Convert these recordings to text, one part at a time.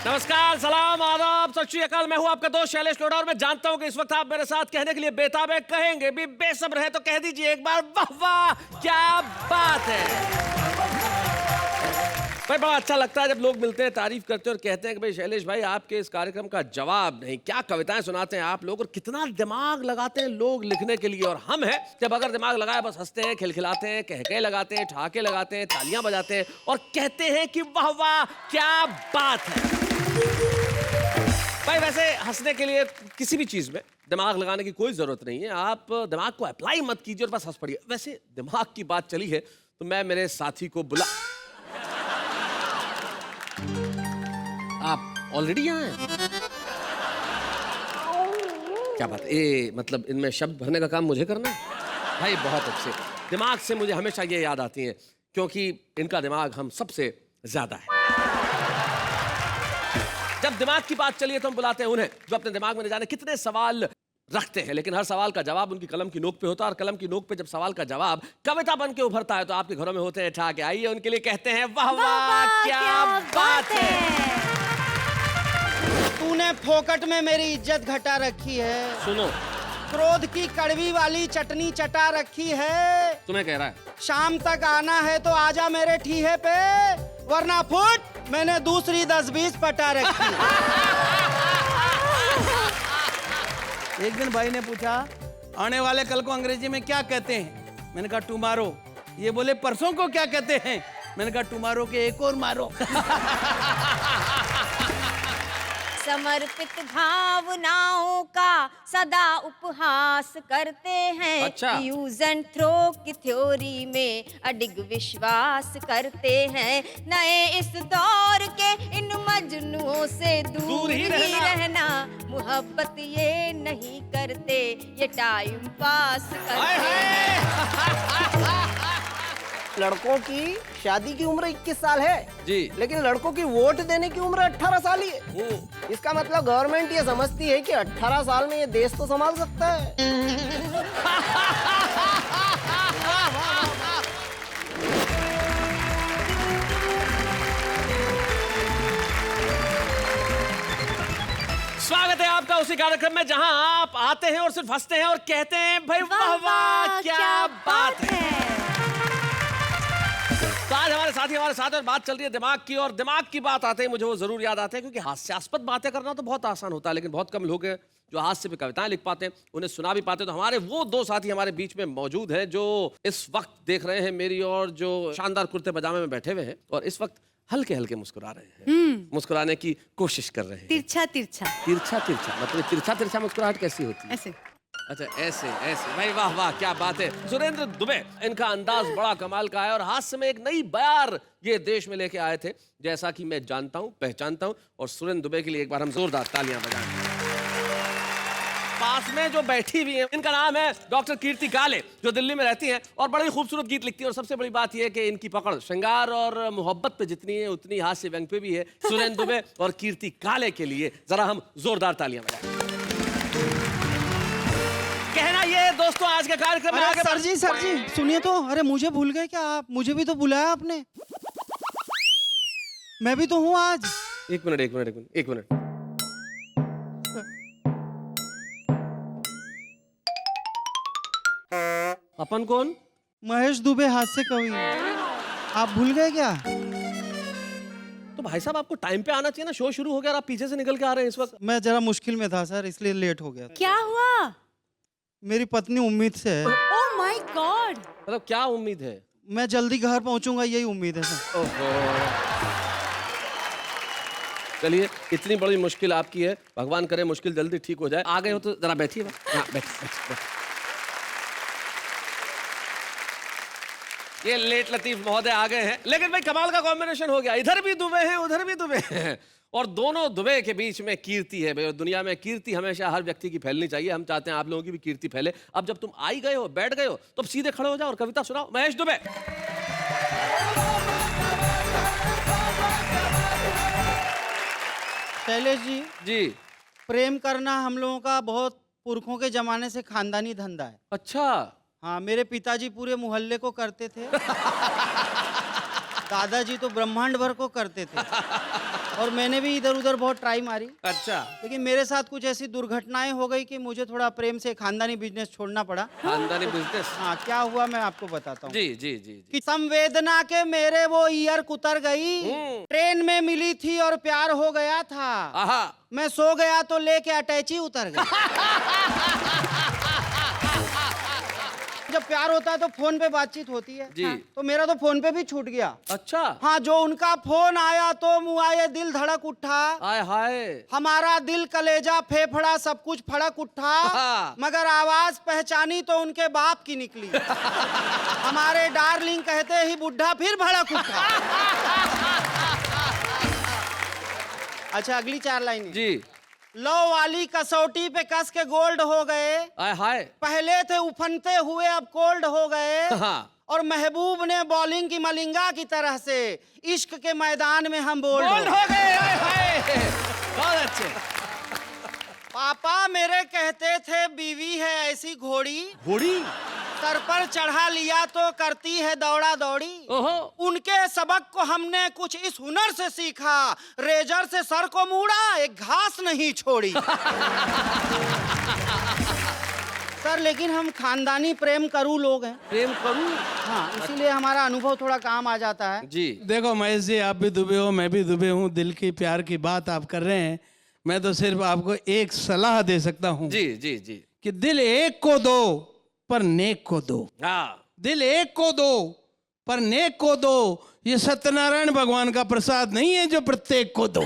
नमस्कार, सलाम, आदाब, सत श्री अकाल। मैं हूं आपका दोस्त शैलेश लोढ़ा और मैं जानता हूं कि इस वक्त आप मेरे साथ कहने के लिए बेताब है। कहेंगे भी, बेसब्र है तो कह दीजिए एक बार, वाह वाह क्या बात है। भाई बड़ा अच्छा लगता है जब लोग मिलते हैं, तारीफ करते हैं और कहते हैं कि भाई शैलेश भाई आपके इस कार्यक्रम का जवाब नहीं, क्या कविताएं सुनाते हैं आप लोग और कितना दिमाग लगाते हैं लोग लिखने के लिए। और हम हैं जब अगर दिमाग लगाए बस हंसते हैं, खिलखिलाते हैं, कहके लगाते हैं, ठहाके लगाते हैं, तालियां बजाते हैं और कहते हैं कि वाह वाह क्या बात है। भाई वैसे हंसने के लिए किसी भी चीज में दिमाग लगाने की कोई जरूरत नहीं है। आप दिमाग को अप्लाई मत कीजिए और बस हंस पड़िए। वैसे दिमाग की बात चली है तो मैं मेरे साथी को बुला। आप ऑलरेडी यहाँ हैं? क्या बात है, मतलब इनमें शब्द भरने का काम मुझे करना है? भाई बहुत अच्छे। दिमाग से मुझे हमेशा ये याद आती हैं क्योंकि इनका दिमाग हम सबसे ज्यादा है। जब दिमाग की बात चली है तो हम बुलाते हैं उन्हें जो अपने दिमाग में न जाने कितने सवाल रखते हैं, लेकिन हर सवाल का जवाब उनकी कलम की नोक पे होता है। और कलम की नोक पे जब सवाल का जवाब कविता बन के उभरता है तो आपके घरों में होते हैं ठहाके। आइए उनके लिए कहते हैं वाह वाह क्या बात है। तूने फोकट में मेरी इज्जत घटा रखी है। सुनो, क्रोध की कड़वी वाली चटनी चटा रखी है। तुम्हें कह रहा है शाम तक आना है तो आजा मेरे ठीहे पे, वरना फुट मैंने दूसरी 10-20 पटा रखी है। एक दिन भाई ने पूछा आने वाले कल को अंग्रेजी में क्या कहते हैं। मैंने कहा टुमारो। ये बोले परसों को क्या कहते हैं। मैंने कहा टुमारो के एक और मारो। समर्पित भावनाओं का सदा उपहास करते हैं। अच्छा। यूज एंड थ्रो की थ्योरी में अडिग विश्वास करते हैं। नए इस दौर के इन मजनुओं से दूर ही रहना। मोहब्बत ये नहीं करते, ये टाइम पास करते हैं। लड़कों की शादी की उम्र 21 साल है जी, लेकिन लड़कों की वोट देने की उम्र 18 साल ही है। इसका मतलब गवर्नमेंट ये समझती है कि 18 साल में ये देश तो संभाल सकता है। स्वागत है आपका उसी कार्यक्रम में जहां आप आते हैं और सिर्फ हंसते हैं और कहते हैं भाई वाह वाह क्या बात है। तो आज हमारे साथी हमारे साथ और बात चल रही है दिमाग की, और दिमाग की बात आते ही मुझे वो जरूर याद आते हैं क्योंकि हास्यास्पद बातें करना तो बहुत आसान होता है लेकिन बहुत कम लोग हैं जो हास्य पे कविताएं लिख पाते हैं, उन्हें सुना भी पाते हैं। तो हमारे वो दो साथी हमारे बीच में मौजूद हैं जो इस वक्त देख रहे हैं मेरी और जो शानदार कुर्ते पजामे में बैठे हुए हैं और इस वक्त हल्के हल्के मुस्कुरा रहे हैं, मुस्कुराने की कोशिश कर रहे हैं। तिरछा तिरछा तिरछा तिरछा मतलब तिरछा तिरछा मुस्कुराहट कैसी होती है? ऐसे। अच्छा ऐसे ऐसे, भाई वाह वाह क्या बात है। सुरेंद्र दुबे, इनका अंदाज बड़ा कमाल का है और हास्य में एक नई बयार ये देश में लेके आए थे जैसा कि मैं जानता हूं, पहचानता हूं। और सुरेंद्र दुबे के लिए एक बार हम जोरदार तालियां बजाएं। पास में जो बैठी हुई है इनका नाम है डॉक्टर कीर्ति काले, जो दिल्ली में रहती हैं और बड़ी खूबसूरत गीत लिखती है। और सबसे बड़ी बात यह है कि इनकी पकड़ श्रृंगार और मोहब्बत पे जितनी है उतनी हास्य व्यंग पे भी है। सुरेंद्र दुबे और कीर्ति काले के लिए जरा हम जोरदार तालियां बजाएं। कहना ये दोस्तों आज के कार्यक्रम में आगे सर जी सुनिए तो। अरे मुझे भूल गए क्या आप? मुझे भी तो बुलाया आपने। मैं भी तो हूँ आज। एक मिनट। अपन कौन? महेश दुबे हास्य कवि। आप भूल गए क्या? तो भाई साहब आपको टाइम पे आना चाहिए ना, शो शुरू हो गया और आप पीछे से निकल के आ रहे हैं इस वक्त। मैं जरा मुश्किल में था सर, इसलिए लेट हो गया। क्या हुआ? मेरी पत्नी उम्मीद से है। Oh my God. मतलब क्या उम्मीद है? मैं जल्दी घर पहुंचूंगा, यही उम्मीद है सर। ओहो, चलिए इतनी बड़ी मुश्किल आपकी है, भगवान करे मुश्किल जल्दी ठीक हो जाए। आ गए हो तो जरा बैठिए। हाँ बैठ। ये लेट लतीफ महोदय आ गए हैं, लेकिन भाई कमाल का कॉम्बिनेशन हो गया। इधर भी दुबे हैं उधर भी दुबे हैं और दोनों दुबे के बीच में कीर्ति है भाई। और दुनिया में कीर्ति हमेशा हर व्यक्ति की फैलनी चाहिए। हम चाहते हैं आप लोगों की भी कीर्ति फैले। अब जब तुम आई गए हो, बैठ गए हो, तो अब सीधे खड़े हो जाओ और कविता सुनाओ। महेश दुबे। शैलेश जी। प्रेम करना हम लोगों का बहुत पुरखों के जमाने से खानदानी धंधा है। अच्छा। हाँ, मेरे पिताजी पूरे मोहल्ले को करते थे। दादाजी तो ब्रह्मांड भर को करते थे। और मैंने भी इधर उधर बहुत ट्राई मारी, अच्छा, लेकिन मेरे साथ कुछ ऐसी दुर्घटनाएं हो गई कि मुझे थोड़ा प्रेम से खानदानी बिजनेस छोड़ना पड़ा। खानदानी बिजनेस। हाँ, क्या हुआ मैं आपको बताता हूँ। जी जी जी जी। कि संवेदना के मेरे वो ईयर कुतर गई, ट्रेन में मिली थी और प्यार हो गया था। आहा, मैं सो गया तो लेके अटैची उतर गई। जब प्यार होता है तो फोन पे बातचीत होती है। जी। तो मेरा तो फोन पे भी छूट गया। अच्छा, हाँ, जो उनका फोन आया तो मुँह आए दिल धड़क उठा। आय हाय। हमारा दिल कलेजा फेफड़ा सब कुछ फड़क उठा। हाँ। मगर आवाज पहचानी तो उनके बाप की निकली। हमारे डार्लिंग कहते ही बुढ़ा फिर भड़क उठा। अच्छा, अगली 4 लाइन जी। लो वाली कसौटी पे कस के गोल्ड हो गए। आय हाय। पहले थे उफनते हुए अब कोल्ड हो गए। हाँ। और महबूब ने बॉलिंग की मलिंगा की तरह से इश्क के मैदान में हम बोल्ड बोल्ड हो गए। आय हाय, बहुत अच्छे। पापा मेरे कहते थे बीवी है ऐसी घोड़ी, घोड़ी। सर पर चढ़ा लिया तो करती है दौड़ा दौड़ी। ओहो। उनके सबक को हमने कुछ इस हुनर से सीखा, रेजर से सर को मूड़ा एक घास नहीं छोड़ी। सर, लेकिन हम खानदानी प्रेम करू लोग हैं। प्रेम करूं। हाँ, इसीलिए हमारा अनुभव थोड़ा काम आ जाता है। जी। देखो महेश जी, आप भी दुबे हो, मैं भी दुबे हूँ। दिल की प्यार की बात आप कर रहे हैं। मैं तो सिर्फ आपको एक सलाह दे सकता हूँ जी जी जी। कि दिल एक को दो पर नेक को दो। हाँ। दिल एक को दो पर नेक को दो। ये सत्यनारायण भगवान का प्रसाद नहीं है जो प्रत्येक को दो।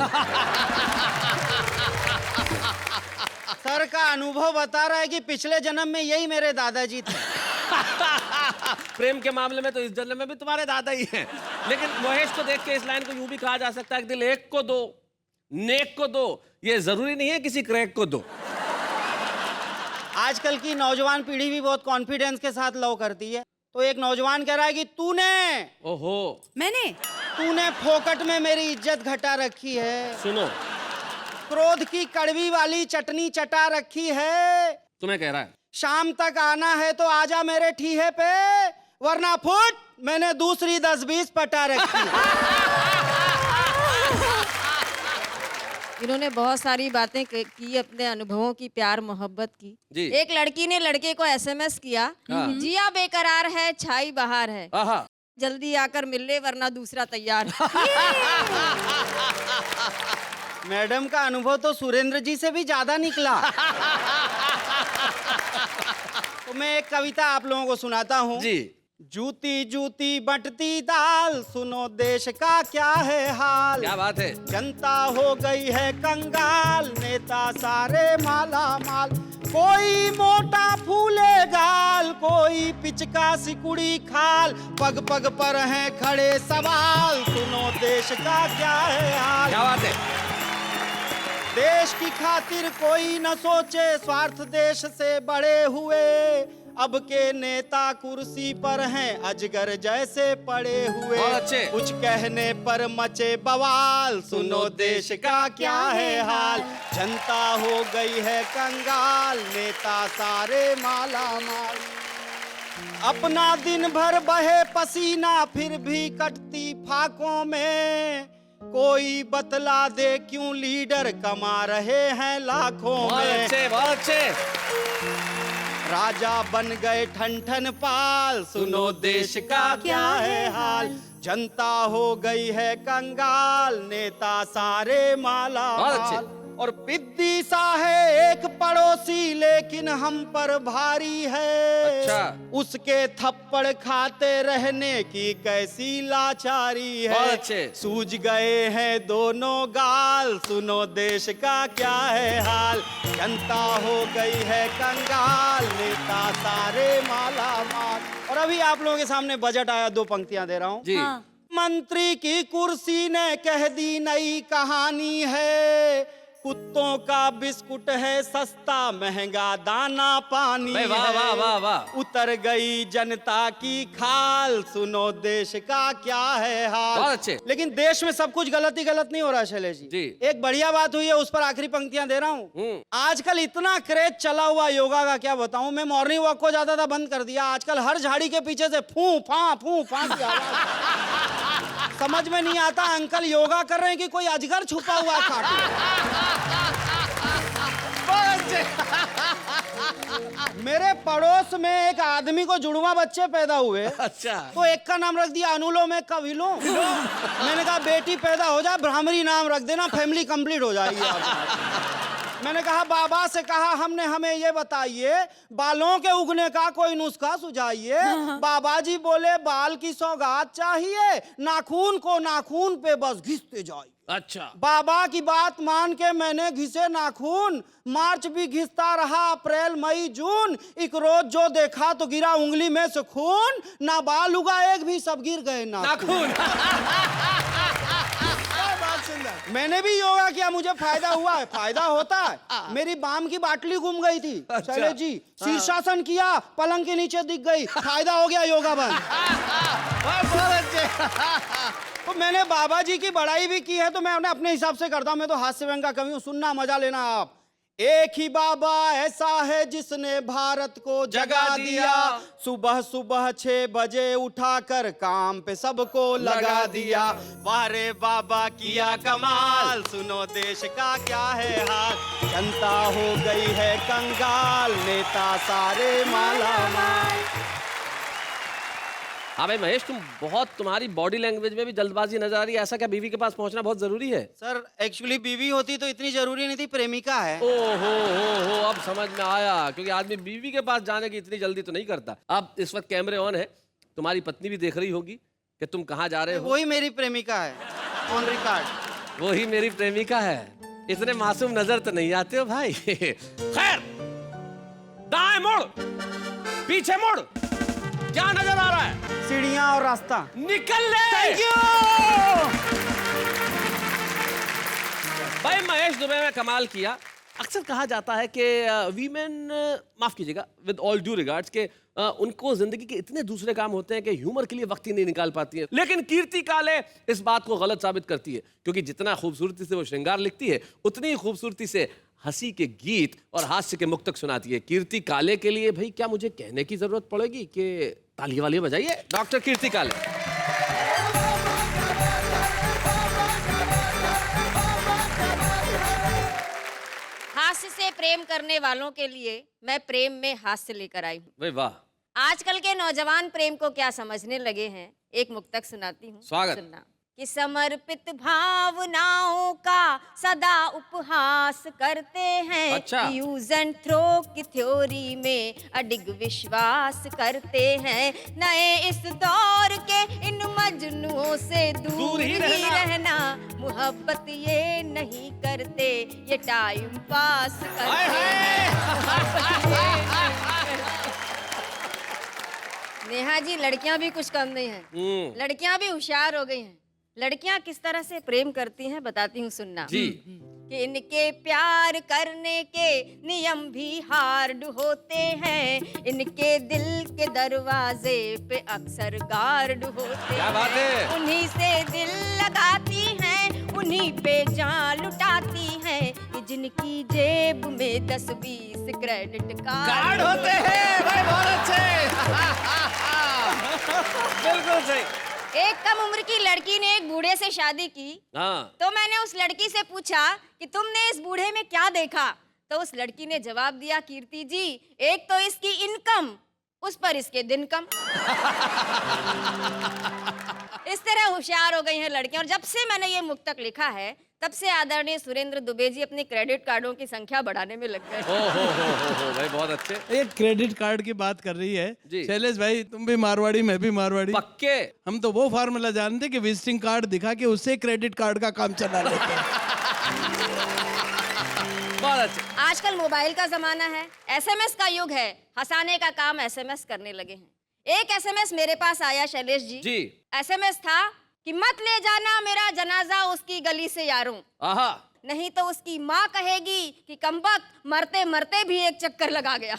सर का अनुभव बता रहा है कि पिछले जन्म में यही मेरे दादाजी थे। प्रेम के मामले में तो इस जन्म में भी तुम्हारे दादा ही हैं। लेकिन महेश को देख के इस लाइन को यूं भी कहा जा सकता है कि दिल एक को दो, नेक को दो। ये जरूरी नहीं है किसी क्रैक को दो। आजकल की नौजवान पीढ़ी भी बहुत कॉन्फिडेंस के साथ लव करती है। तो एक नौजवान कह रहा है कि तूने फोकट में मेरी इज्जत घटा रखी है। सुनो, क्रोध की कड़वी वाली चटनी चटा रखी है। तुम्हें कह रहा है। शाम तक आना है तो आजा मेरे ठीहे पे, वरना फुट मैंने दूसरी 10-20 पटा रखी है। इन्होंने बहुत सारी बातें की, अपने अनुभवों की, प्यार मोहब्बत की। जी। एक लड़की ने लड़के को एसएमएस किया, जिया बेकरार है छाई बहार है, आहा। जल्दी आकर मिल ले वरना दूसरा तैयार। मैडम का अनुभव तो सुरेंद्र जी से भी ज्यादा निकला। तो मैं एक कविता आप लोगों को सुनाता हूँ। जी। जूती जूती बंटती दाल, सुनो देश का क्या है हाल। क्या बात है। जनता हो गई है कंगाल, नेता सारे माला माल। कोई मोटा फूले गाल, कोई पिचका सिकुड़ी खाल। पग पग पर हैं खड़े सवाल, सुनो देश का क्या है हाल। क्या बात है। देश की खातिर कोई न सोचे, स्वार्थ देश से बड़े हुए। अब के नेता कुर्सी पर हैं, अजगर जैसे पड़े हुए। बहुत अच्छे। कुछ कहने पर मचे बवाल, सुनो देश का क्या है हाल। जनता हो गई है कंगाल, नेता सारे माला माल। अपना दिन भर बहे पसीना, फिर भी कटती फाकों में। कोई बतला दे क्यों लीडर कमा रहे हैं लाखों बहुत में। अच्छे, बहुत अच्छे। राजा बन गए ठन ठन पाल, सुनो देश का क्या है हाल। जनता हो गई है कंगाल, नेता सारे माला बहुत माल। अच्छे। और बिद्दी सा है एक पड़ोसी, लेकिन हम पर भारी है। अच्छा। उसके थप्पड़ खाते रहने की कैसी लाचारी है। बहुत अच्छे। सूझ गए हैं दोनों गाल, सुनो देश का क्या है हाल। जनता हो गई है कंगाल, नेता सारे माला माल। और अभी आप लोगों के सामने बजट आया, 2 पंक्तियां दे रहा हूँ। जी। मंत्री की कुर्सी ने कह दी नई कहानी है। कुत्तों का बिस्कुट है सस्ता महंगा दाना पानी भाई वाह, है। वाह, वाह, वाह। उतर गई जनता की खाल, सुनो देश का क्या है हाल। बहुत अच्छे। लेकिन देश में सब कुछ गलत ही गलत नहीं हो रहा शैलेश जी। जी। एक बढ़िया बात हुई है, उस पर आखिरी पंक्तियां दे रहा हूँ। आजकल इतना क्रेज चला हुआ योगा का, क्या बताऊं। मैं मॉर्निंग वॉक को ज्यादा था बंद कर दिया। आजकल हर झाड़ी के पीछे से फू फा की आवाज। समझ में नहीं आता अंकल योगा कर रहे हैं कि कोई अजगर छुपा हुआ है खाट में। मेरे पड़ोस में एक आदमी को जुड़वा बच्चे पैदा हुए। अच्छा। तो एक का नाम रख दिया अनुलोम, एक का विलोम। मैंने कहा बेटी पैदा हो जाए भ्रामरी नाम रख देना, फैमिली कंप्लीट हो जाएगी। मैंने कहा बाबा से कहा हमने, हमें ये बताइए बालों के उगने का कोई नुस्खा सुझाइए। बाबा जी बोले बाल की सौगात चाहिए, नाखून को नाखून पे बस घिसते जाइए। अच्छा। बाबा की बात मान के मैंने घिसे नाखून, मार्च भी घिसता रहा, अप्रैल मई जून, एक रोज जो देखा तो गिरा उंगली में से खून, ना बाल उगा एक भी, सब गिर गए नाखून। मैंने भी योगा किया, मुझे फायदा हुआ है, फायदा होता है। मेरी बाम की बाटली घूम गई थी शैलेश जी, शीर्षासन किया पलंग के नीचे दिख गई, फायदा हो गया, योगा बंद। तो मैंने बाबा जी की बड़ाई भी की है, तो मैं उन्हें अपने हिसाब से करता हूं। मैं तो हास्य व्यंग का कवि हूं, सुनना मजा लेना आप। एक ही बाबा ऐसा है जिसने भारत को जगा दिया, सुबह सुबह 6 बजे उठाकर काम पे सबको लगा दिया। वाह रे बाबा किया कमाल, सुनो देश का क्या है हाल। जनता हो गई है कंगाल, नेता सारे माला माल। हाँ भाई महेश, तुम्हारी बॉडी लैंग्वेज में भी जल्दबाजी नजर आ रही है। ऐसा क्या बीवी के पास पहुंचना बहुत जरूरी है? सर एक्चुअली बीवी होती तो इतनी जरूरी नहीं थी, प्रेमिका है। ओ हो, अब समझ में आया, क्योंकि आदमी बीवी के पास जाने की इतनी जल्दी तो नहीं करता। अब इस वक्त कैमरे ऑन है, तुम्हारी पत्नी भी देख रही होगी कि तुम कहाँ जा रहे हो। वही मेरी प्रेमिका है, ऑन रिकॉर्ड। वही मेरी प्रेमिका है। इतने मासूम नजर तो नहीं आते हो भाई। खैर, दाएं मुड़, पीछे मुड़, क्या नजर आ रहा है? सीढ़ियां और रास्ता। निकल ले। Thank you. भाई महेश दुबे में कमाल किया। अक्सर कहा जाता है कि वीमेन, माफ कीजिएगा, विद ऑल ड्यू रिगार्ड्स, के उनको जिंदगी के इतने दूसरे काम होते हैं कि ह्यूमर के लिए वक्त ही नहीं निकाल पाती है। लेकिन कीर्ति काले इस बात को गलत साबित करती है, क्योंकि जितना खूबसूरती से वो श्रृंगार लिखती है, उतनी ही खूबसूरती से हंसी के गीत और हास्य के मुक्तक सुनाती है। कीर्ति काले के लिए भाई क्या मुझे कहने की जरूरत पड़ेगी कि ताली वाली बजाइए डॉक्टर कीर्ति काले। हास्य से प्रेम करने वालों के लिए मैं प्रेम में हास्य लेकर आई हूँ। भाई वाह। आजकल के नौजवान प्रेम को क्या समझने लगे हैं, एक मुक्तक सुनाती हूँ, स्वागत। सुनना। कि समर्पित भावनाओं का सदा उपहास करते हैं। अच्छा। यूज एंड थ्रो की थ्योरी में अडिग विश्वास करते हैं। नए इस दौर के इन मजनुओं से दूर ही रहना। मोहब्बत ये नहीं करते, ये टाइम पास करते हैं। नेहा जी, लड़कियां भी कुछ कम नहीं है, लड़कियां भी होशियार हो गई हैं। लड़कियां किस तरह से प्रेम करती हैं बताती हूँ, सुनना। जी। कि इनके प्यार करने के नियम भी हार्ड होते हैं। इनके दिल के दरवाजे पे अक्सर गार्ड होते क्या बात है। हैं। उन्हीं से दिल लगाती हैं, उन्हीं पे जान लुटाती हैं। कि जिनकी जेब में 10-20 क्रेडिट कार्ड होते हैं। भाई बहुत अच्छे। बिल्कुल सही। एक कम उम्र की लड़की ने एक बूढ़े से शादी की। हाँ। तो मैंने उस लड़की से पूछा कि तुमने इस बूढ़े में क्या देखा? तो उस लड़की ने जवाब दिया, कीर्ति जी, एक तो इसकी इनकम, उस पर इसके दिन कम। इस तरह होशियार हो गई हैं लड़कियां। और जब से मैंने ये मुक्तक लिखा है, तब से आदरणीय सुरेंद्र दुबे जी अपने क्रेडिट कार्डों की संख्या बढ़ाने में लग गए। हो भाई बहुत अच्छे। ये क्रेडिट कार्ड की बात कर रही है जी। शैलेश भाई, तुम भी मारवाड़ी, मैं भी मारवाड़ी। पक्के। हम तो वो फार्मूला जानते कि विजिटिंग कार्ड दिखा के उससे क्रेडिट कार्ड का काम चला लेते हैं। बहुत अच्छे। आजकल मोबाइल का जमाना है, एसएमएस का युग है। हंसाने का काम एसएमएस करने लगे हैं। एक एसएमएस मेरे पास आया शैलेश जी। जी। एसएमएस था कि मत ले जाना मेरा जनाजा उसकी गली से यारों। आहा। नहीं तो उसकी माँ कहेगी कि कमबख्त मरते मरते भी एक चक्कर लगा गया।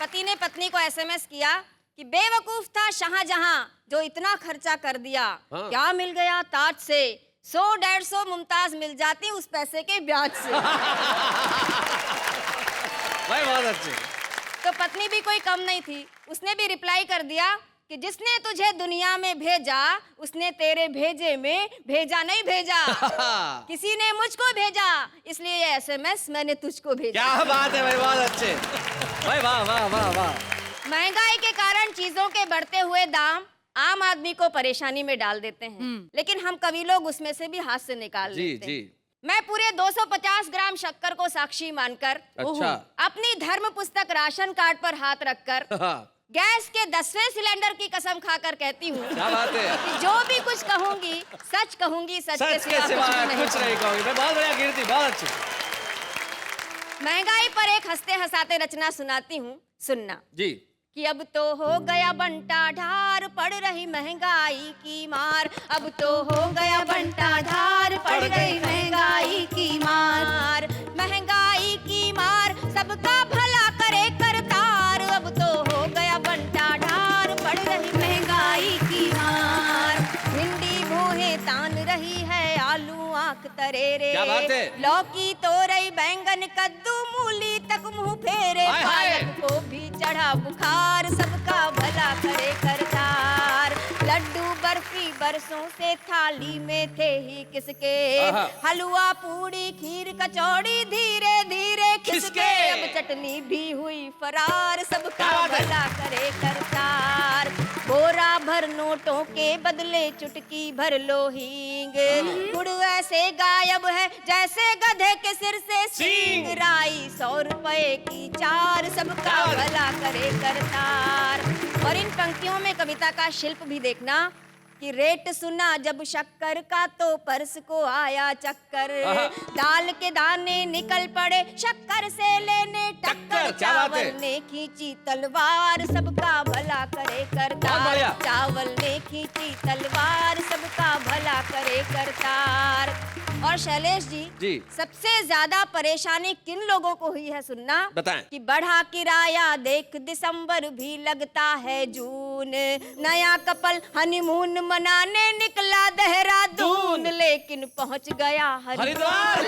पति ने पत्नी को एसएमएस किया कि बेवकूफ था शाहजहां जो इतना खर्चा कर दिया। हाँ। क्या मिल गया ताज से, 100-150 मुमताज मिल जाती उस पैसे के ब्याज से। भाई बहुत अच्छे। तो पत्नी भी कोई कम नहीं थी, उसने भी रिप्लाई कर दिया कि जिसने तुझे दुनिया में भेजा उसने तेरे भेजे में भेजा नहीं भेजा। किसी ने मुझको भेजा इसलिए ये एसएमएस मैंने तुझको भेजा। क्या बात है भाई, बहुत अच्छे भाई, वाह वाह वाह वाह। महंगाई के कारण चीजों के बढ़ते हुए दाम आम आदमी को परेशानी में डाल देते हैं, लेकिन हम कवि लोग उसमें से भी हाथ से निकाल जी लेते हैं। जी। मैं पूरे 250 ग्राम शक्कर को साक्षी मानकर अच्छा। अपनी धर्म पुस्तक राशन कार्ड पर हाथ रखकर गैस के 10वें सिलेंडर की कसम खाकर कहती हूँ क्या बात है, कि जो भी कुछ कहूंगी सच कहूंगी, सच सच के सिवा कुछ नहीं कहूंगी। मैं बहुत बढ़िया कीर्ति, बहुत अच्छी। महंगाई पर एक हंसते हंसाते रचना सुनाती हूँ, सुनना जी। कि अब तो हो गया बंटा ढार, पड़ रही महंगाई की मार। अब तो हो गया बंटा ढार, पड़ रही महंगाई की मार। महंगाई की मार सबका भला करे करतार। अब तो हो गया बंटा ढार, पड़ रही महंगाई की मार। भिंडी भोहे तान रही है, आलू आंख तरेरे। क्या बात है? लौकी तोरई बैंगन कद्दू मूली तक मुंह फेरे। हाय हाय। पालक को भी चढ़ा बुखार, सबका भला करे करतार। लड्डू बर्फी बरसों से थाली में थे ही किसके। आहा। हलवा पूड़ी खीर कचौड़ी धीरे धीरे खिसके। खिसके। अब चटनी भी हुई फरार, सबका क्या बात है? भला करे करतार। बोरा भर नोटों के बदले चुटकी भर लो हींग। गुड़ ऐसे गायब है जैसे गधे के सिर से सींग। राई 100 रुपए की 4, सबका भला करे करतार। और इन पंक्तियों में कविता का शिल्प भी देखना कि रेट सुना जब शक्कर का तो पर्स को आया चक्कर। दाल के दाने निकल पड़े शक्कर से लेने टक्कर। क्या बात है? चावल ने खींची तलवार, सबका भला करे बहुत करतार। बढ़िया। चावल ने खींची तलवार, सबका भला करे करतार। और शैलेश जी, सबसे ज्यादा परेशानी किन लोगों को हुई है सुनना, बताएं। कि बढ़ा किराया देख दिसंबर भी लगता है जून। नया कपल हनीमून मनाने निकला देहरादून, लेकिन पहुंच गया हरिद्वार।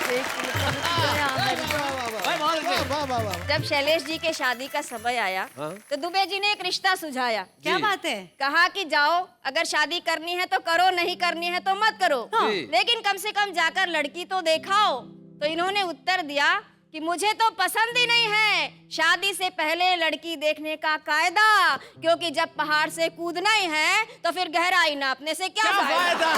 लेकिन पहुंच गया हरिद्वार। भाई बहुत अच्छे। जब शैलेश जी के शादी का समय आया तो दुबे जी ने एक रिश्ता सुझाया। क्या बात है? कहा कि जाओ, अगर शादी करनी है तो करो, नहीं करनी है तो मत करो, लेकिन कम से कम जाकर लड़की तो देखाओ। तो इन्होंने उत्तर दिया कि मुझे तो पसंद ही नहीं है शादी से पहले लड़की देखने का कायदा, क्योंकि जब पहाड़ से कूदना ही है तो फिर गहराई नापने से क्या फायदा।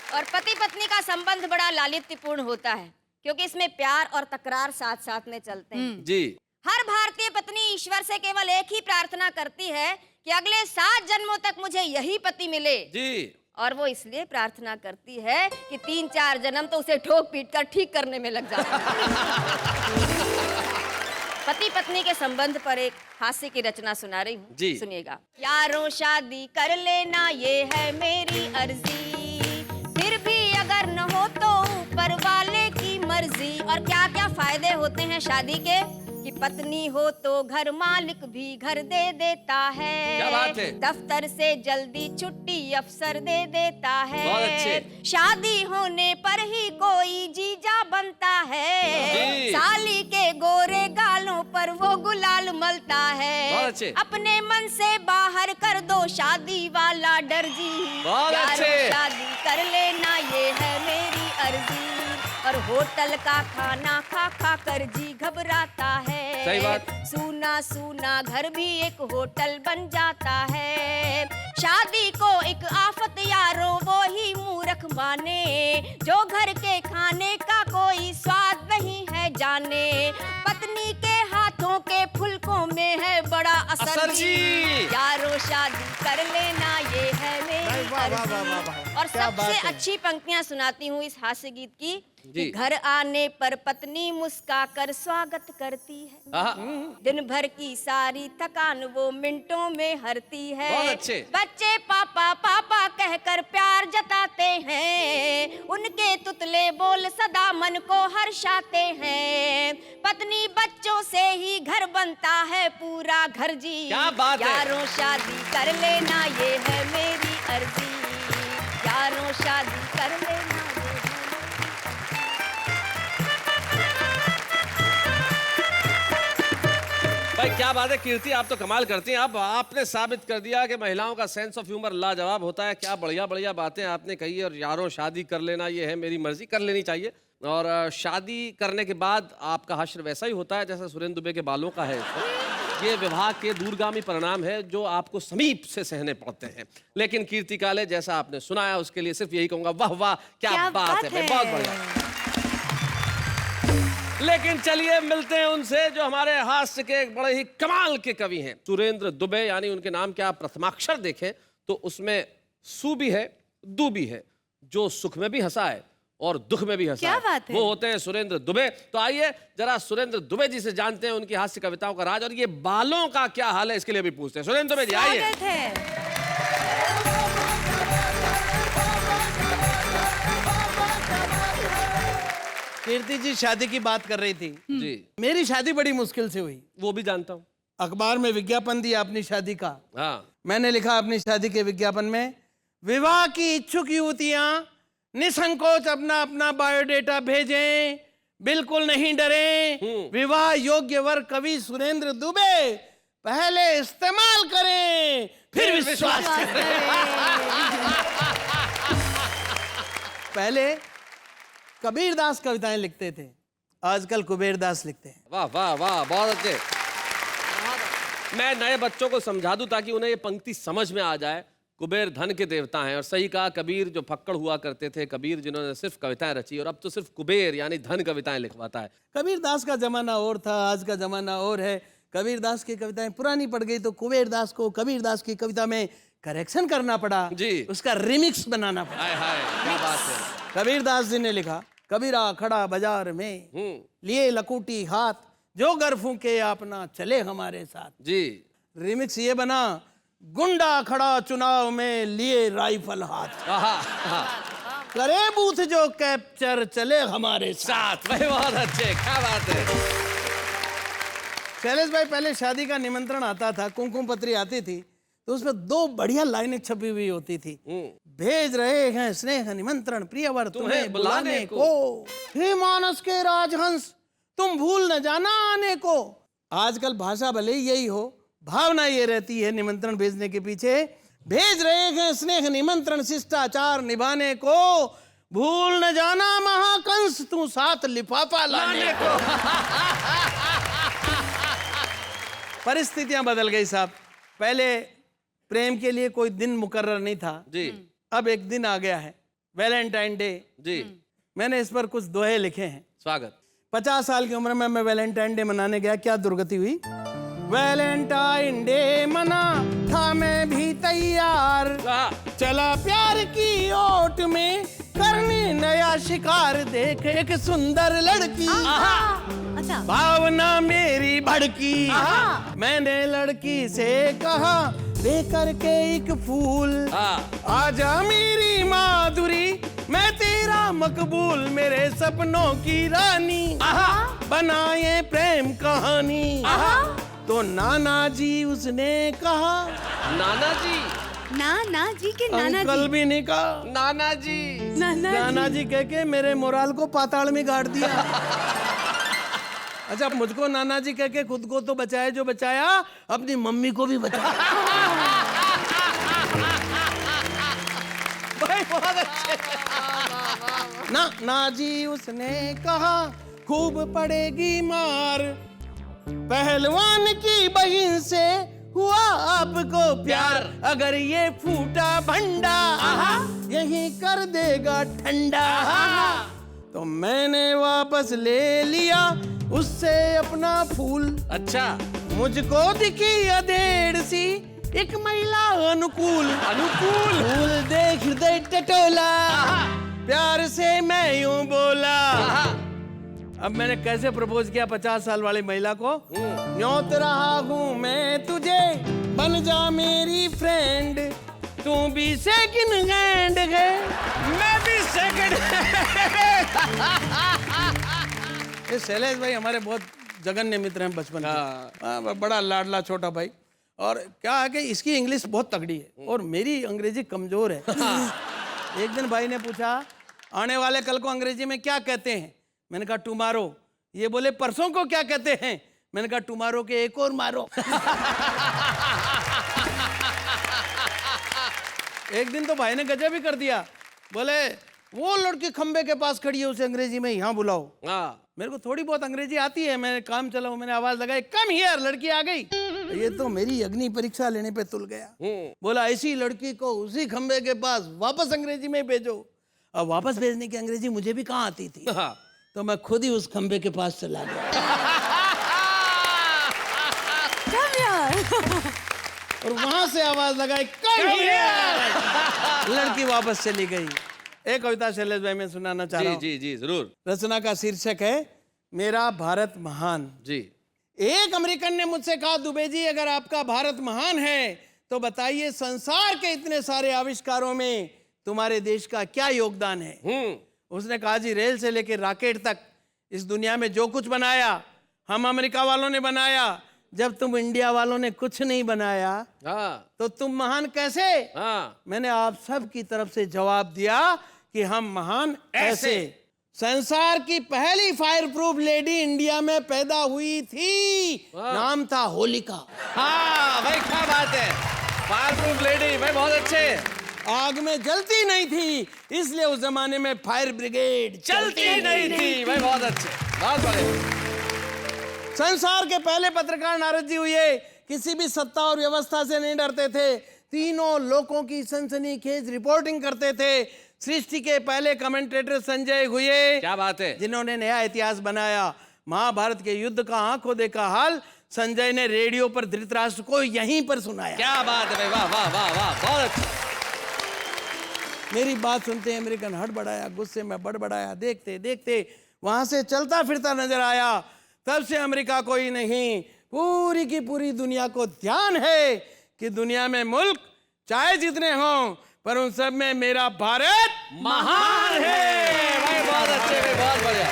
और पति पत्नी का संबंध बड़ा लालित्यपूर्ण होता है, क्योंकि इसमें प्यार और तकरार साथ साथ में चलते हैं। जी। हर भारतीय पत्नी ईश्वर से केवल एक ही प्रार्थना करती है कि अगले 7 जन्मों तक मुझे यही पति मिले। जी। और वो इसलिए प्रार्थना करती है कि 3-4 जन्म तो उसे ठोक पीट कर ठीक करने में लग जाता है। पति पत्नी के संबंध पर एक हास्य की रचना सुना रही हूँ, सुनिएगा। यारों शादी कर लेना ये है मेरी अर्जी, फिर भी अगर न हो तो ऊपर वाले की मर्जी। और क्या क्या फायदे होते हैं शादी के, कि पत्नी हो तो घर मालिक भी घर दे देता है। क्या बात है? दफ्तर से जल्दी छुट्टी अफसर दे देता है। बहुत अच्छे। शादी होने पर ही कोई जीजा बनता है। साली के गोरे गालों पर वो गुलाल मलता है। बहुत अच्छे। अपने मन से बाहर कर दो शादी वाला डर जी। बहुत अच्छे। शादी कर लेना ये है मेरी अर्जी, और होटल का खाना खा खा कर जी घबराता है। सही बात। सूना सूना घर भी एक होटल बन जाता है। शादी को एक आफत यारो वो ही मूर्ख माने, जो घर के खाने का कोई स्वाद नहीं है जाने। पत्नी के हाथों के फुलकों में है बड़ा असर जी। यारो शादी कर लेना ये है मेरी अर्जी, और क्या बात सबसे है। अच्छी पंक्तियां सुनाती हूँ इस हास्य गीत की जी। कि घर आने पर पत्नी मुस्काकर स्वागत करती है, आहा, दिन भर की सारी थकान वो मिनटों में हरती है। बहुत अच्छे। बच्चे पापा पापा कहकर प्यार जताते हैं, उनके तुतले बोल सदा मन को हर्षाते हैं। पत्नी बच्चों से ही घर बनता है पूरा घर जी, क्या बात है। यारों शादी कर लेना ये है मेरी अर्जी, यारों शादी कर लेना ये है। भाई क्या बात है कीर्ति, आप तो कमाल करती हैं। अब आपने साबित कर दिया कि महिलाओं का सेंस ऑफ ह्यूमर लाजवाब होता है। क्या बढ़िया बढ़िया बातें आपने कही। और यारों शादी कर लेना ये है मेरी मर्जी, कर लेनी चाहिए। और शादी करने के बाद आपका हश्र वैसा ही होता है जैसा सुरेंद्र दुबे के बालों का है। ये विवाह के दूरगामी परिणाम है जो आपको समीप से सहने पड़ते हैं। लेकिन कीर्ति काले जैसा आपने सुनाया उसके लिए सिर्फ यही कहूंगा, वाह वाह क्या बात है भाई, बहुत बढ़िया। लेकिन चलिए मिलते हैं उनसे जो हमारे हास्य के एक बड़े ही कमाल के कवि हैं, सुरेंद्र दुबे। यानी उनके नाम के आप प्रथमाक्षर देखें तो उसमें सु भी है, दू भी है, जो सुख में भी हंसा है और दुख में भी हंसा क्या है, बात है? वो होते हैं सुरेंद्र दुबे। तो आइए जरा सुरेंद्र दुबे जी से जानते हैं उनकी हास्य कविताओं का राज, और ये बालों का क्या हाल है इसके लिए भी पूछते हैं। सुरेंद्र दुबे जी आइए। स्वागत है। कीर्ति जी शादी की बात कर रही थी। जी मेरी शादी बड़ी मुश्किल से हुई। वो भी जानता हूँ। अखबार में विज्ञापन दिया अपनी शादी का। हाँ मैंने लिखा अपनी शादी के विज्ञापन में, विवाह की इच्छुक युवतियां निसंकोच अपना अपना बायोडेटा भेजें, बिल्कुल नहीं डरें। विवाह योग्य वर कवि सुरेंद्र दुबे पहले इस्तेमाल करें फिर विश्वास करें। पहले कबीरदास कविताएं लिखते थे, आजकल कुबेरदास लिखते हैं। वाह वाह वाह, बहुत अच्छे। मैं नए बच्चों को समझा दूं ताकि उन्हें ये पंक्ति समझ में आ जाए। कुबेर धन के देवता हैं, और सही कहा, कबीर जो फक्कड़ हुआ करते थे, कबीर जिन्होंने सिर्फ कविताएं रची, और अब तो सिर्फ कुबेर यानी धन कविताएं लिखवाता है। कबीरदास का जमाना और था, आज का जमाना और है। कबीरदास की कविताएं पुरानी पड़ गई तो कुबेरदास को कबीरदास की कविता में करेक्शन करना पड़ा जी। उसका रिमिक्स बनाना पड़ा। हाय हाय क्या बात है। कबीरदास जी ने लिखा, कबीरा खड़ा बाजार में लिए लकूटी हाथ, जो गर फूके अपना चले हमारे साथ। जी रिमिक्स ये बना, गुंडा खड़ा चुनाव में लिए राइफल हाथ, आहा, आहा। करे बूथ जो कैप्चर चले हमारे साथ। साथ भाई बहुत अच्छे, क्या बात है। शैलेश भाई, पहले शादी का निमंत्रण आता था, कुमकुम पत्री आती थी, तो उसमें दो बढ़िया लाइनें छपी हुई होती थी। भेज रहे हैं स्नेह निमंत्रण प्रियवर तुम्हें बुलाने को, हे मानस के राजहंस तुम भूल न जाना आने को। आजकल भाषा भले ही यही हो, भावना ये रहती है निमंत्रण भेजने के पीछे, भेज रहे हैं स्नेह निमंत्रण शिष्टाचार निभाने को, भूल न जाना महाकंस तू साथ लिफाफा लाने को। परिस्थितियां बदल गई साहब। पहले प्रेम के लिए कोई दिन मुकर्रर नहीं था जी अब एक दिन आ गया है, वैलेंटाइन डे। जी मैंने इस पर कुछ दोहे लिखे हैं। स्वागत। 50 साल की उम्र में मैं वैलेंटाइन डे मनाने गया, क्या दुर्गति हुई। वैलेंटाइन डे मना था मैं भी तैयार, चला प्यार की ओट में करने नया शिकार, देख एक सुंदर लड़की, अच्छा भावना मेरी भड़की, मैंने लड़की से कहा लेकर के एक फूल, आजा मेरी माधुरी मैं तेरा मकबूल, मेरे सपनों की रानी बनाए प्रेम कहानी। तो नाना जी उसने कहा, नाना जी, नाना जी के नाना अंकल जी, भी नहीं कहा, नाना जी, नाना जी कह के मेरे मोराल को पाताल में गाड़ दिया। अच्छा, मुझको नाना जी कह के खुद को तो बचाया जो बचाया, अपनी मम्मी को भी बचाया। भाई बहुत अच्छे। ना जी उसने कहा खूब पड़ेगी मार, पहलवान की बहन से हुआ आपको प्यार, अगर ये फूटा भंडा यही कर देगा ठंडा। तो मैंने वापस ले लिया उससे अपना फूल, अच्छा मुझको दिखी अधेड़ सी एक महिला अनुकूल अनुकूल फूल देख हृदय टटोला, प्यार से मैं यूं बोला। अब मैंने कैसे प्रपोज किया 50 साल वाली महिला को? न्योत रहा हूं मैं तुझे, बन जा मेरी फ्रेंड, तू भी सेकंड हैंड है, मैं भी सेकंड। ये शैलेश भाई हमारे बहुत जघन्य मित्र हैं बचपन के। बड़ा लाडला छोटा भाई। और क्या है कि इसकी इंग्लिश बहुत तगड़ी है और मेरी अंग्रेजी कमजोर है। एक दिन भाई ने पूछा आने वाले कल को अंग्रेजी में क्या कहते हैं? मैंने कहा टुमारो। ये बोले परसों को क्या कहते हैं? मैंने कहा टुमारो के एक और मारो। एक दिन तो भाई ने गजब ही कर दिया, बोले वो लड़की खंबे के पास खड़ी है उसे अंग्रेजी में यहाँ बुलाओ। मेरे को थोड़ी बहुत अंग्रेजी आती है, मैंने काम चला, मैंने आवाज लगाई कम हियर, लड़की आ गई। ये तो मेरी अग्नि परीक्षा लेने पे तुल गया। बोला ऐसी लड़की को उसी खंबे के पास वापस अंग्रेजी में भेजो। अब वापस भेजने की अंग्रेजी मुझे भी कहाँ आती थी, तो मैं खुद ही उस खंबे के पास चला गया। और वहां से आवाज लगाई कम हियर, लड़की वापस चली गई। एक कविता शैलेश भाई मैं सुनाना चाह रहा हूँ। जी जी जरूर। रचना का शीर्षक है मेरा भारत महान। जी। एक अमेरिकन ने मुझसे कहा दुबे जी अगर आपका भारत महान है तो बताइए संसार के इतने सारे आविष्कारों में तुम्हारे देश का क्या योगदान है? उसने कहा जी रेल से लेकर रॉकेट तक इस दुनिया में जो कुछ बनाया हम अमेरिका वालों ने बनाया। जब तुम इंडिया वालों ने कुछ नहीं बनाया तो तुम महान कैसे? मैंने आप सब की तरफ से जवाब दिया कि हम महान ऐसे। संसार की पहली फायर प्रूफ लेडी इंडिया में पैदा हुई थी, नाम था होलिका। हाँ भाई क्या बात है, फायर प्रूफ लेडी भाई बहुत अच्छे। आग में जलती नहीं थी इसलिए उस जमाने में फायर ब्रिगेड चलती नहीं थी भाई, बहुत अच्छे, बहुत बड़े। संसार के पहले पत्रकार नारद जी हुए, किसी भी सत्ता और व्यवस्था से नहीं डरते थे, तीनों लोगों की सनसनीखेज रिपोर्टिंग करते थे। सृष्टि के पहले कमेंटेटर संजय हुए, क्या बात है, जिन्होंने नया इतिहास बनाया। महाभारत के युद्ध का आंखों देखा हाल संजय ने रेडियो पर धृतराष्ट्र को यहीं पर सुनाया। क्या बात है भाई, वाह वाह वाह वाह, बहुत अच्छा। मेरी बात सुनते अमेरिकन हड़बड़ाया, गुस्से में बड़बड़ाया, देखते देखते वहां से चलता फिरता नजर आया। तब से अमेरिका को ही नहीं पूरी की पूरी दुनिया को ध्यान है कि दुनिया में मुल्क चाहे जितने हों पर उन सब में मेरा भारत महान है भाई, बहुत अच्छे भाई, बहुत बढ़िया,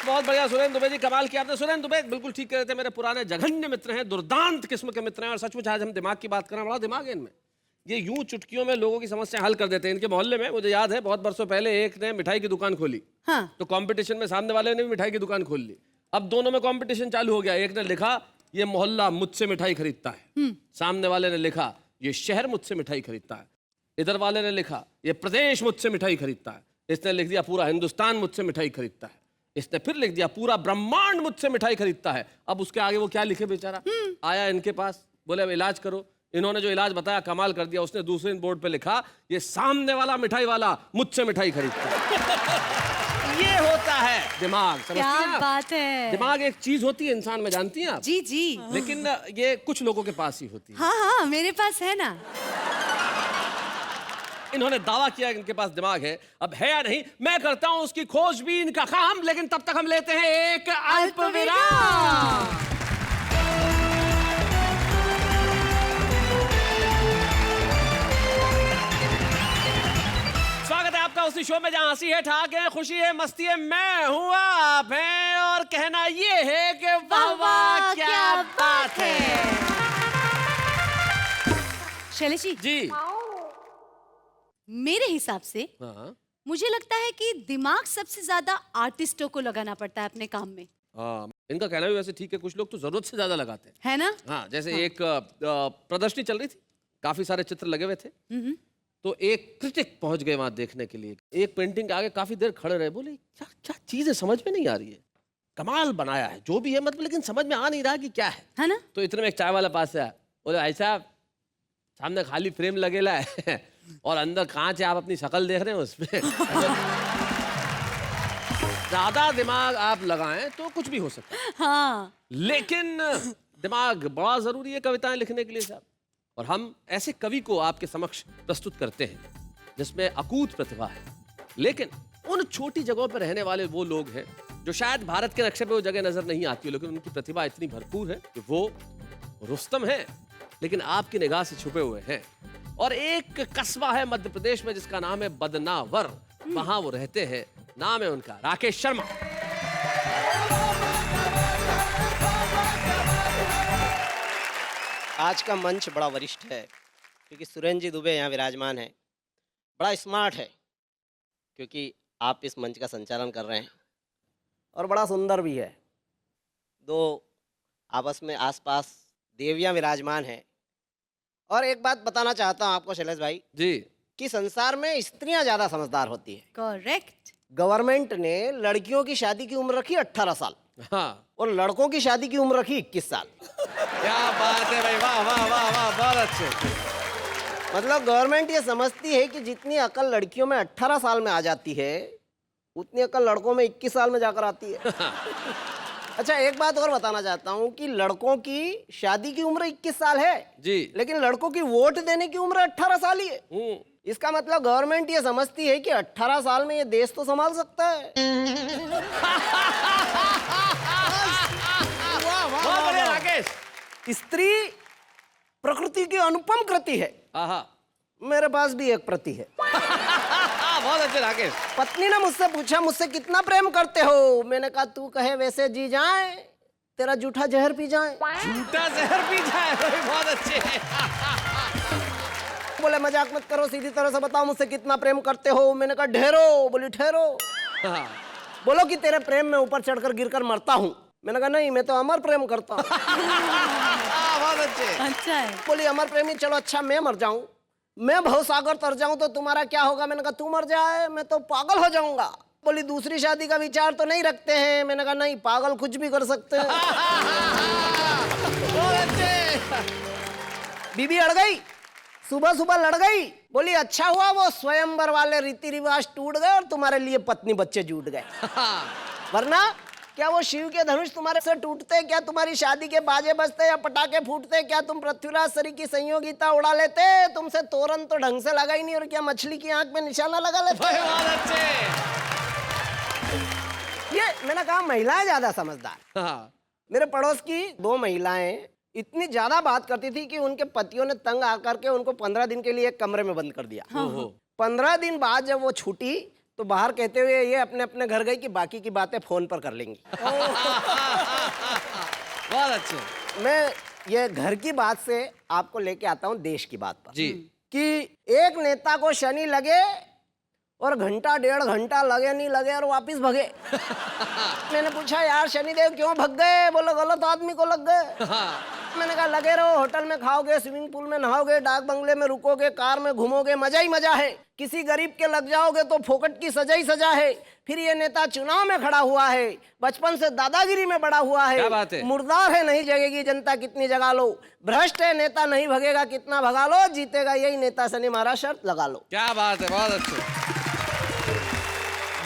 बहुत बढ़िया। सुरेंद्र दुबे जी कमाल किया आपने। सुरेंद्र दुबे बिल्कुल ठीक कह रहे थे, मेरे पुराने जघन्य मित्र हैं, दुर्दांत किस्म के मित्र हैं। और सचमुच आज हम दिमाग की बात करें, बड़ा दिमाग है इनमें, ये यूं चुटकियों में लोगों की समस्या हल कर देते हैं। इनके मोहल्ले में मुझे याद है बहुत बरसों पहले एक ने मिठाई की दुकान खोली। तो कंपटीशन में सामने वाले ने भी मिठाई की दुकान खोल ली। अब दोनों में कंपटीशन चालू हो गया। एक ने लिखा ये मोहल्ला मुझसे मिठाई खरीदता है, सामने वाले ने लिखा ये शहर मुझसे मिठाई खरीदता है, इधर वाले ने लिखा ये प्रदेश मुझसे मिठाई खरीदता है, इसने लिख दिया पूरा हिंदुस्तान मुझसे मिठाई खरीदता है, इसने फिर लिख दिया पूरा ब्रह्मांड मुझसे मिठाई खरीदता है। अब उसके आगे वो क्या लिखे बेचारा? आया इनके पास, बोले अब इलाज करो। इन्होंने जो इलाज बताया कमाल कर दिया, उसने दूसरे बोर्ड पे लिखा ये सामने वाला मिठाई वाला मुझसे मिठाई खरीदता है। ये होता है दिमाग, समझती हैं आप? क्या बात है। दिमाग एक चीज होती है इंसान में, जानती हैं आप? जी जी। लेकिन ये कुछ लोगों के पास ही होती है। हाँ हाँ मेरे पास है ना। इन्होंने दावा किया कि इनके पास दिमाग है, अब है या नहीं मैं करता हूं उसकी खोजबीन का काम, लेकिन तब तक हम लेते हैं एक अल्प विराम। स्वागत है आपका उसी शो में जहां हंसी है, ठाक है, खुशी है, मस्ती है, मैं हूं आप हैं, और कहना ये है कि वाह वाह क्या बात है। शैलेश जी मेरे हिसाब से हाँ मुझे लगता है कि दिमाग सबसे ज्यादा आर्टिस्टों को लगाना पड़ता है अपने काम में। हाँ, इनका कहना भी वैसे ठीक है, कुछ लोग तो जरूरत से ज्यादा लगाते हैं, है ना? हाँ जैसे एक प्रदर्शनी चल रही थी, काफी सारे चित्र लगे हुए थे, तो एक क्रिटिक पहुंच गए वहां देखने के लिए, एक पेंटिंग के आगे काफी देर खड़े रहे, बोले क्या क्या चीज है समझ में नहीं आ रही है, कमाल बनाया है जो भी है मतलब, लेकिन समझ में आ नहीं रहा कि क्या है ना? तो इतने में एक चाय वाला पास से आया, बोले भाई साहब सामने खाली फ्रेम लगेला है और अंदर कांच है, आप अपनी शक्ल देख रहे हैं उसमें। ज्यादा दिमाग आप लगाएं तो कुछ भी हो सकता है, हाँ लेकिन दिमाग बड़ा जरूरी है कविताएं लिखने के लिए साहब। और हम ऐसे कवि को आपके समक्ष प्रस्तुत करते हैं जिसमें अकूत प्रतिभा है, लेकिन उन छोटी जगहों पर रहने वाले वो लोग हैं जो शायद भारत के नक्शे पे वो जगह नजर नहीं आती हो, लेकिन उनकी प्रतिभा इतनी भरपूर है कि वो रुस्तम है लेकिन आपकी निगाह से छुपे हुए हैं। और एक कस्बा है मध्य प्रदेश में जिसका नाम है बदनावर, वहां वो रहते हैं। नाम है उनका राकेश शर्मा। आज का मंच बड़ा वरिष्ठ है क्योंकि सुरेंद्र जी दुबे यहाँ विराजमान है। बड़ा स्मार्ट है क्योंकि आप इस मंच का संचालन कर रहे हैं, और बड़ा सुंदर भी है। दो आपस में आसपास देवियाँ विराजमान हैं। और एक बात बताना चाहता हूँ आपको शैलेश भाई जी, कि संसार में स्त्रियां ज़्यादा समझदार होती है। करेक्ट। गवर्नमेंट ने लड़कियों की शादी की उम्र रखी 18 साल हाँ और लड़कों की शादी की उम्र रखी 21 साल। क्या बात है भाई, वाह वाह वाह वाह, बहुत अच्छे। मतलब गवर्नमेंट ये समझती है कि जितनी अकल लड़कियों में 18 साल में आ जाती है उतनी अकल लड़कों में 21 साल में जाकर आती है। अच्छा, एक बात और बताना चाहता हूँ कि लड़कों की शादी की उम्र 21 साल है जी। लेकिन लड़कों की वोट देने की उम्र 18 साल ही है। इसका मतलब गवर्नमेंट ये समझती है कि 18 साल में ये देश तो संभाल सकता है। बहुत बढ़िया राकेश। स्त्री प्रकृति की अनुपम कृति है। आहा, मेरे पास भी एक प्रति है। बहुत अच्छे राकेश। पत्नी ने मुझसे पूछा, मुझसे कितना प्रेम करते हो? मैंने कहा तू कहे वैसे जी जाए, तेरा जूठा जहर पी जाए। झूठा जहर पी जाए, बहुत अच्छे। बोले मजाक मत करो, सीधी तरह से बताओ मुझसे कितना प्रेम करते हो? मैंने कहा ढेरो। बोली ठहरो। हाँ। बोलो कि तेरे प्रेम में ऊपर चढ़कर गिरकर मरता हूँ। मैंने कहा नहीं, मैं तो अमर प्रेम करता हूँ। बहुत अच्छे। अच्छा है। बोली अमर प्रेमी, चलो अच्छा मैं मर जाऊं, मैं भवसागर तर जाऊं तो तुम्हारा क्या होगा? मैंने कहा तू मर जाए, मैं तो पागल हो जाऊंगा। बोली दूसरी शादी का विचार तो नहीं रखते हैं? मैंने कहा नहीं, पागल कुछ भी कर सकते हैं। बहुत अच्छे। बीबी अड़ गई, सुबह सुबह लड़ गई। बोली अच्छा हुआ वो स्वयंवर वाले रीति रिवाज टूट गए और तुम्हारे लिए पत्नी बच्चे जुट गए, वरना क्या वो शिव के धनुष तुम्हारे से टूटते? क्या तुम्हारी शादी के बाजे बजते या पटाखे फूटते? क्या तुम पृथ्वीराज सरी की संयोगिता उड़ा लेते? तुमसे तोरण तो ढंग से लगा ही नहीं, और क्या मछली की आंख में निशाना लगा लेते? बहुत अच्छे। ये मैंने कहा महिलाएं ज्यादा समझदार। हाँ। मेरे पड़ोस की 2 महिलाएं इतनी ज्यादा बात करती थी कि उनके पतियों ने तंग आकर के उनको 15 दिन के लिए एक कमरे में बंद कर दिया। 15 दिन बाद जब वो छूटी तो बाहर कहते हुए ये अपने अपने घर गई कि बाकी की बातें फोन पर कर लेंगी। बहुत अच्छे। मैं ये घर की बात से आपको लेके आता हूँ देश की बात पर जी। कि एक नेता को शनि लगे और घंटा 1.5 घंटा लगे नहीं लगे और वापिस भगे। मैंने पूछा यार शनिदेव क्यों भग गए? बोलो गलत आदमी को लग गए। मैंने कहा लगे रहो, होटल में खाओगे, स्विमिंग पूल में नहाओगे, डाक बंगले में रुकोगे, कार में घूमोगे, मजा ही मजा है। किसी गरीब के लग जाओगे तो फोकट की सजा ही सजा है। फिर ये नेता चुनाव में खड़ा हुआ है, बचपन से दादागिरी में बड़ा हुआ क्या बात है? है, मुर्दार है, नहीं जगेगी जनता कितनी जगा लो, भ्रष्ट है नेता नहीं भगेगा कितना भगा लो, जीतेगा यही नेता शनि महाराज शर्त लगा लो। क्या बात है, बहुत अच्छे।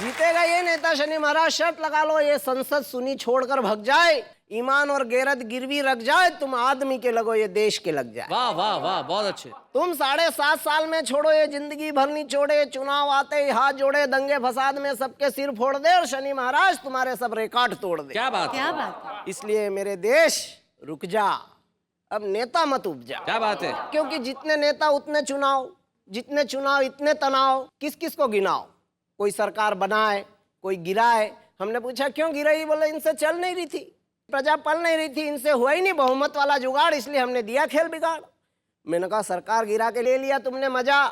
जीतेगा ये नेता शनि महाराज शर्त लगा लो। ये संसद सुनी छोड़कर भग जाए, ईमान और गैरत गिरवी रख जाए, तुम आदमी के लगो ये देश के लग जाए। वाह वाह वाह, बहुत अच्छे। तुम 7.5 साल में छोड़ो ये जिंदगी भर नहीं छोड़े, चुनाव आते ही हाथ जोड़े, दंगे फसाद में सबके सिर फोड़ दे और शनि महाराज तुम्हारे सब रिकॉर्ड तोड़ दे। क्या बात है, क्या बात है। इसलिए मेरे देश रुक जा, अब नेता मत उपजा। क्या बात है। क्योंकि जितने नेता उतने चुनाव, जितने चुनाव इतने तनाव, किस किस को गिनाओ? कोई सरकार बनाए, कोई गिराए। हमने पूछा क्यों गिराई? बोले इनसे चल नहीं रही थी, प्रजा पल नहीं रही थी, इनसे हुआ ही नहीं बहुमत वाला जुगाड़, इसलिए हमने दिया खेल बिगाड़। मैंने कहा सरकार गिरा के ले लिया तुमने मजा,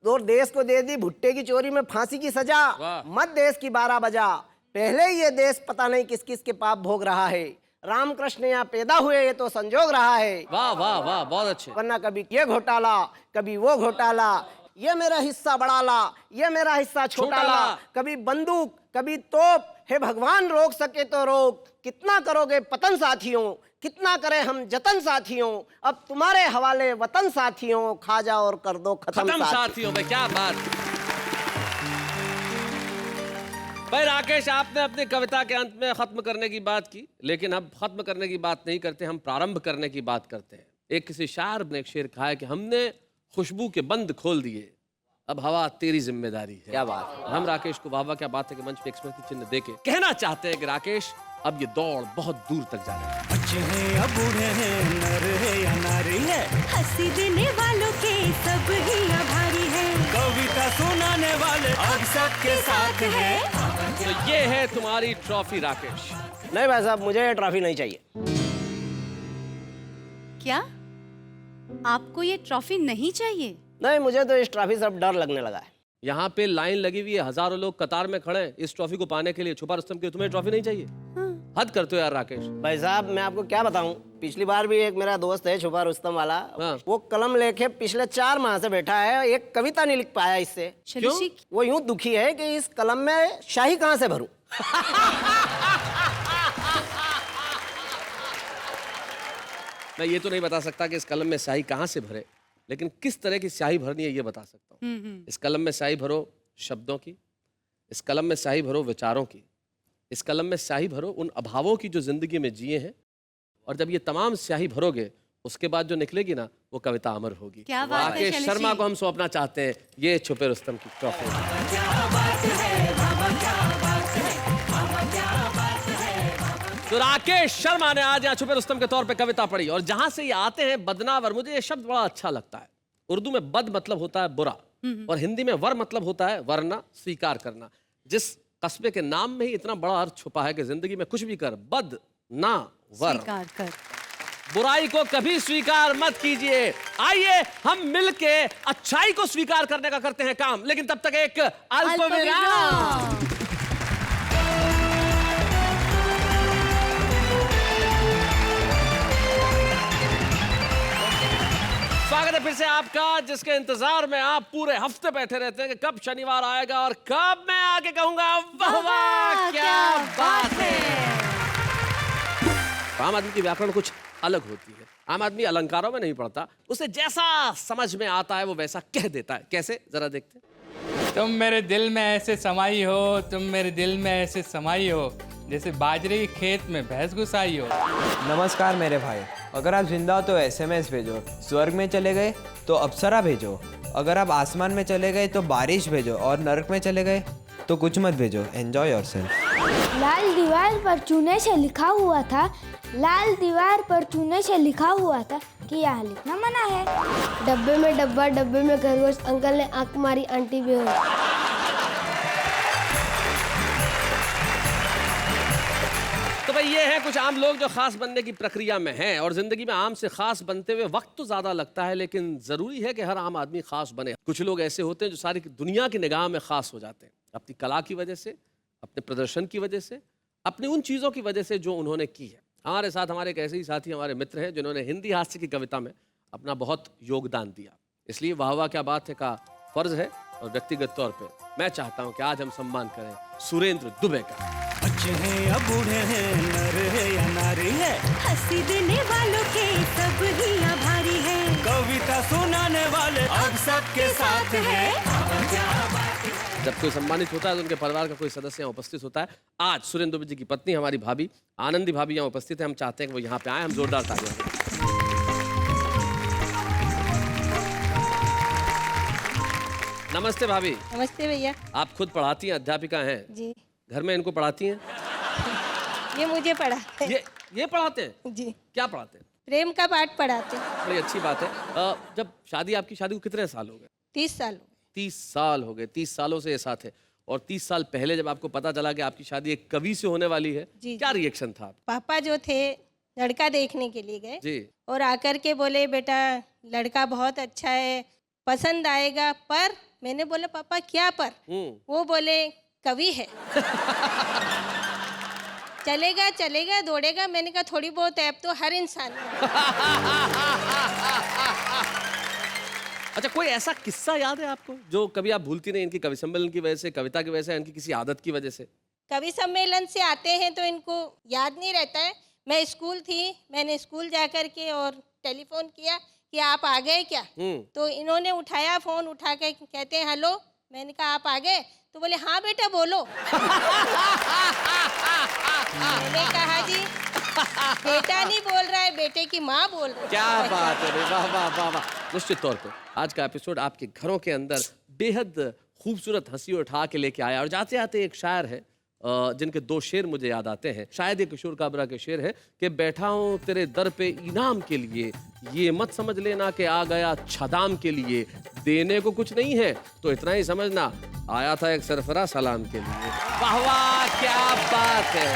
और देश को दे दी भुट्टे की चोरी में फांसी की सजा। मत देश की 12 बजा, पहले ही ये देश पता नहीं किस किस के पाप भोग रहा है। रामकृष्ण यहाँ पैदा हुए ये तो संजोग रहा है। वाह वाह वाह, बहुत अच्छे। वरना कभी ये घोटाला, कभी वो घोटाला, ये मेरा हिस्सा बड़ा ला, ये मेरा हिस्सा छोटा ला, कभी बंदूक कभी तोप। हे भगवान रोक सके तो रोक, कितना करोगे पतन साथियों, कितना करें हम जतन साथियों, अब तुम्हारे हवाले वतन साथियों, खा जाओ और कर दो खत्म खत्म साथियों। साथियों में। क्या बात। भाई राकेश, आपने अपनी कविता के अंत में खत्म करने की बात की, लेकिन अब खत्म करने की बात नहीं करते, हम प्रारंभ करने की बात करते हैं। एक किसी शायर ने एक शेर कहा है कि हमने खुशबू के बंद खोल दिए, अब हवा तेरी जिम्मेदारी है। क्या बात है। हम राकेश को वाह वाह क्या बात है कि मंच पे एक स्मृति चिन्ह देके कहना चाहते हैं कि राकेश, अब ये दौड़ बहुत दूर तक जा रही है। बच्चे हैं या बूढ़े हैं, नर है या नारी है, हंसी देने वालों के सब ही आभारी है, कविता सुनाने वाले अब सबके साथ है। तो ये है तुम्हारी ट्रॉफी राकेश। नहीं भाई साहब, मुझे ये ट्रॉफी नहीं चाहिए। क्या आपको ये ट्रॉफी नहीं चाहिए? नहीं, मुझे तो इस ट्रॉफी से अब डर लगने लगा है। यहाँ पे लाइन लगी हुई है, हजारों लोग कतार में खड़े हैं इस ट्रॉफी को पाने के लिए। छुपा रुस्तम की तुम्हें ट्रॉफी नहीं चाहिए? हद करते हो यार राकेश। भाई साहब, मैं आपको क्या बताऊं, पिछली बार भी एक मेरा दोस्त है छुपा रुस्तम वाला, हाँ। वो कलम लेके पिछले 4 माह से बैठा है, एक कविता नहीं लिख पाया इससे। चलो जी, वो यूं दुखी है कि इस कलम में शाही कहाँ से भरूं। मैं ये तो नहीं बता सकता कि इस कलम में स्याही कहाँ से भरे, लेकिन किस तरह की स्याही भरनी है ये बता सकता हूँ। इस कलम में स्याही भरो शब्दों की, इस कलम में स्याही भरो विचारों की, इस कलम में स्याही भरो उन अभावों की जो जिंदगी में जिए हैं, और जब ये तमाम स्याही भरोगे उसके बाद जो निकलेगी ना वो कविता अमर होगी। क्या बात है राकेश शैलेश शर्मा जी। को हम सौंपना चाहते हैं ये छुपे रुस्तम की ट्रॉफी। तो राकेश शर्मा ने आज यहाँ छुपे रुस्तम के तौर पे कविता पढ़ी, और जहां से ये आते हैं बदनावर, मुझे ये शब्द बड़ा अच्छा लगता है। उर्दू में बद मतलब होता है बुरा, और हिंदी में वर मतलब होता है वरना, स्वीकार करना। जिस कस्बे के नाम में ही इतना बड़ा अर्थ छुपा है कि जिंदगी में कुछ भी कर, बद ना वर, स्वीकार कर। बुराई को कभी स्वीकार मत कीजिए। आइए हम मिलके अच्छाई को स्वीकार करने का करते हैं काम, लेकिन तब तक एक अल्पविराम। स्वागत है फिर से आपका, जिसके इंतजार में आप पूरे हफ्ते बैठे रहते हैं कि कब शनिवार आएगा और कब मैं आके कहूंगा वाह वाह क्या बात है। आम आदमी की व्याकरण कुछ अलग होती है। आम आदमी अलंकारों में नहीं पढ़ता, उसे जैसा समझ में आता है वो वैसा कह देता है। कैसे, जरा देखते हैं। तुम मेरे दिल में ऐसे समाई हो, तुम मेरे दिल में ऐसे समाई हो, जैसे बाजरे के खेत में भैंस घुसाई हो। नमस्कार मेरे भाई, अगर आप जिंदा हो तो एसएमएस भेजो, स्वर्ग में चले गए तो अप्सरा भेजो, अगर आप आसमान में चले गए तो बारिश भेजो, और नरक में चले गए तो कुछ मत भेजो। Enjoy yourself. लाल दीवार पर चूने से लिखा हुआ था, लाल दीवार पर चूने से लिखा हुआ था कि यहाँ लिखना मना है। डब्बे में डब्बा, डब्बे में खरगोश, अंकल ने आंख मारी, आंटी बेहोश। तो भाई ये है कुछ आम लोग जो खास बनने की प्रक्रिया में हैं, और जिंदगी में आम से खास बनते हुए वक्त तो ज्यादा लगता है, लेकिन जरूरी है कि हर आम आदमी खास बने। कुछ लोग ऐसे होते हैं जो सारी दुनिया की निगाह में खास हो जाते हैं, अपनी कला की वजह से, अपने प्रदर्शन की वजह से, अपनी उन चीज़ों की वजह से जो उन्होंने की है। हमारे साथ हमारे एक ऐसे ही साथी, हमारे मित्र हैं जिन्होंने हिंदी हास्य की कविता में अपना बहुत योगदान दिया। इसलिए वाह वाह क्या बात है का फर्ज है, और व्यक्तिगत तौर पे मैं चाहता हूं कि आज हम सम्मान करें सुरेंद्र दुबे का। बच्चे हैं या बूढ़े हैं, नर है या नारी है, हंसी देने वालों के सब ही आभारी है, कविता सुनाने वाले अब सबके साथ है। जब कोई सम्मानित होता है तो उनके परिवार का कोई सदस्य यहाँ उपस्थित होता है। आज सुरेंद्र दुबे जी की पत्नी हमारी भाभी आनंदी भाभी यहाँ उपस्थित है। हम चाहते हैं कि वो यहाँ पे आए, हम जोरदार तालियां दें। नमस्ते भाभी। नमस्ते भैया आप खुद पढ़ाती हैं, अध्यापिका हैं, जी। घर में इनको पढ़ाती हैं? ये मुझे पढ़ाते हैं। ये पढ़ाते हैं? जी। क्या पढ़ाते हैं? प्रेम का पाठ पढ़ाते हैं। बड़ी अच्छी बात है। जब आपकी शादी को कितने साल हो गए? 30 साल हो गए। 30 साल हो गए। 30 सालों से ये साथ है, और 30 साल पहले जब आपको पता चला कि आपकी शादी एक कवि से होने वाली है, जी, क्या रिएक्शन था? पापा जो थे लड़का देखने के लिए गए, जी। और आकर के बोले बेटा लड़का बहुत अच्छा है, पसंद आएगा, पर मैंने बोला पापा क्या पर? वो बोले कवि है। चलेगा चलेगा दौड़ेगा। मैंने कहा थोड़ी बहुत ऐप तो हर इंसान में। अच्छा, कोई ऐसा किस्सा याद है आपको जो कभी आप भूलती नहीं? इनकी कवि सम्मेलन की वजह से, कविता की वजह से, इनकी किसी आदत की वजह से? कवि सम्मेलन से आते हैं तो इनको याद नहीं रहता है। मैं स्कूल थी, मैंने स्कूल जा कर के और टेलीफोन किया कि आप आ गए क्या? तो इन्होंने उठाया, फोन उठा के कहते हैं हेलो, मैंने कहा आप आ गए? तो बोले हाँ बेटा बोलो। मैंने कहा जी बेटा नहीं बोल रहा है, बेटे की माँ बोल रही है। क्या बात है रे, वाह वाह वाह वाह। निश्चित तौर पे आज का एपिसोड आपके घरों के अंदर बेहद खूबसूरत हंसी उठा के लेके आया। और जाते आते एक शायर है जिनके दो शेर मुझे याद आते हैं। शायद ये किशोर काबरा के शेर है कि बैठा हूँ तेरे दर पे इनाम के लिए, ये मत समझ लेना कि आ गया छदाम के लिए, देने को कुछ नहीं है तो इतना ही समझना आया था एक सरफरा सलाम के लिए। वाह वाह क्या बात है।